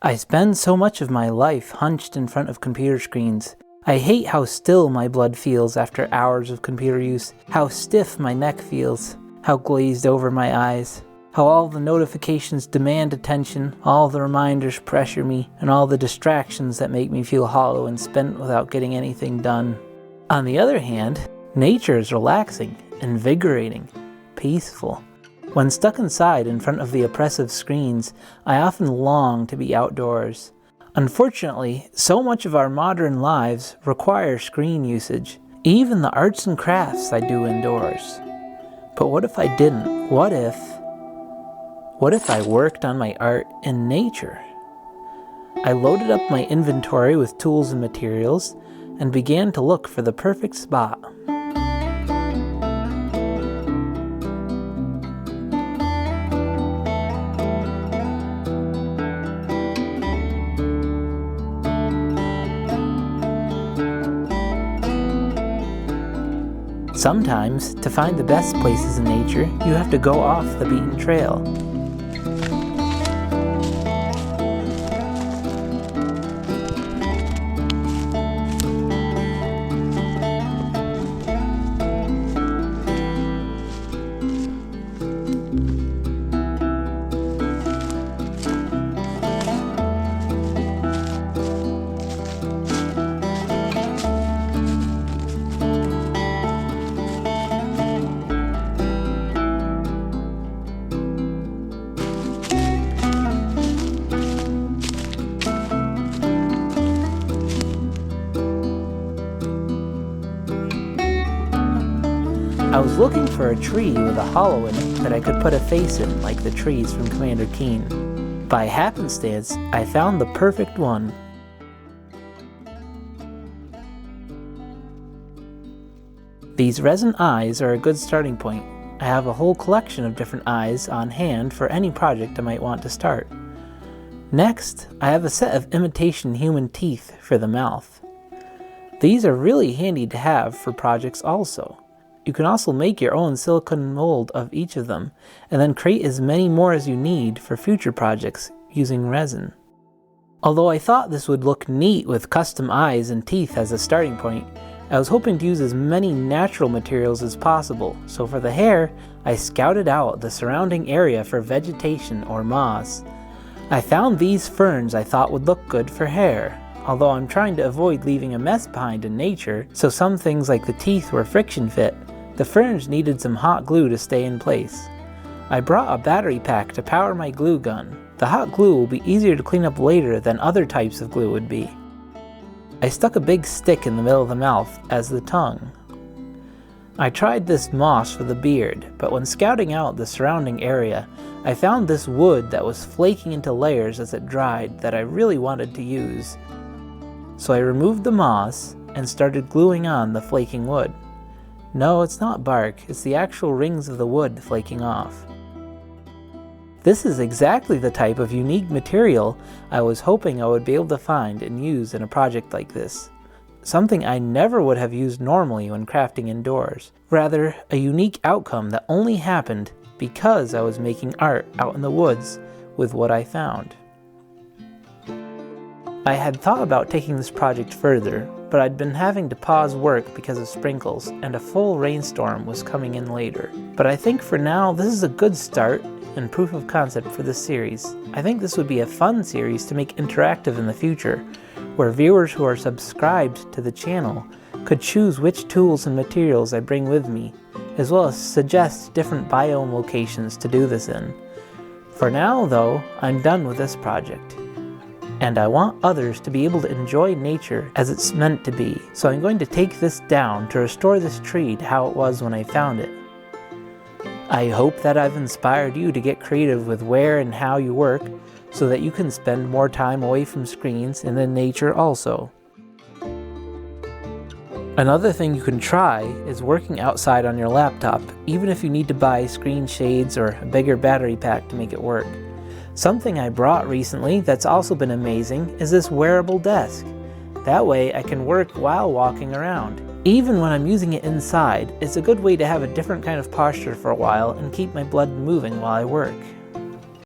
I spend so much of my life hunched in front of computer screens. I hate how still my blood feels after hours of computer use, how stiff my neck feels, how glazed over my eyes, how all the notifications demand attention, all the reminders pressure me, and all the distractions that make me feel hollow and spent without getting anything done. On the other hand, nature is relaxing, invigorating, peaceful. When stuck inside in front of the oppressive screens, I often long to be outdoors. Unfortunately, so much of our modern lives require screen usage, even the arts and crafts I do indoors. But what if I didn't? What if I worked on my art in nature? I loaded up my inventory with tools and materials and began to look for the perfect spot. Sometimes, to find the best places in nature, you have to go off the beaten trail. I was looking for a tree with a hollow in it that I could put a face in like the trees from Commander Keen. By happenstance, I found the perfect one. These resin eyes are a good starting point. I have a whole collection of different eyes on hand for any project I might want to start. Next, I have a set of imitation human teeth for the mouth. These are really handy to have for projects also. You can also make your own silicone mold of each of them, and then create as many more as you need for future projects using resin. Although I thought this would look neat with custom eyes and teeth as a starting point, I was hoping to use as many natural materials as possible, so for the hair, I scouted out the surrounding area for vegetation or moss. I found these ferns I thought would look good for hair, although I'm trying to avoid leaving a mess behind in nature, so some things like the teeth were friction fit. The ferns needed some hot glue to stay in place. I brought a battery pack to power my glue gun. The hot glue will be easier to clean up later than other types of glue would be. I stuck a big stick in the middle of the mouth as the tongue. I tried this moss for the beard, but when scouting out the surrounding area, I found this wood that was flaking into layers as it dried that I really wanted to use. So I removed the moss and started gluing on the flaking wood. No, it's not bark, it's the actual rings of the wood flaking off. This is exactly the type of unique material I was hoping I would be able to find and use in a project like this. Something I never would have used normally when crafting indoors. Rather, a unique outcome that only happened because I was making art out in the woods with what I found. I had thought about taking this project further, but I'd been having to pause work because of sprinkles, and a full rainstorm was coming in later. But I think for now, this is a good start and proof of concept for this series. I think this would be a fun series to make interactive in the future, where viewers who are subscribed to the channel could choose which tools and materials I bring with me, as well as suggest different biome locations to do this in. For now, though, I'm done with this project. And I want others to be able to enjoy nature as it's meant to be, so I'm going to take this down to restore this tree to how it was when I found it. I hope that I've inspired you to get creative with where and how you work, so that you can spend more time away from screens and in nature also. Another thing you can try is working outside on your laptop, even if you need to buy screen shades or a bigger battery pack to make it work. Something I brought recently that's also been amazing is this wearable desk. That way I can work while walking around. Even when I'm using it inside, it's a good way to have a different kind of posture for a while and keep my blood moving while I work.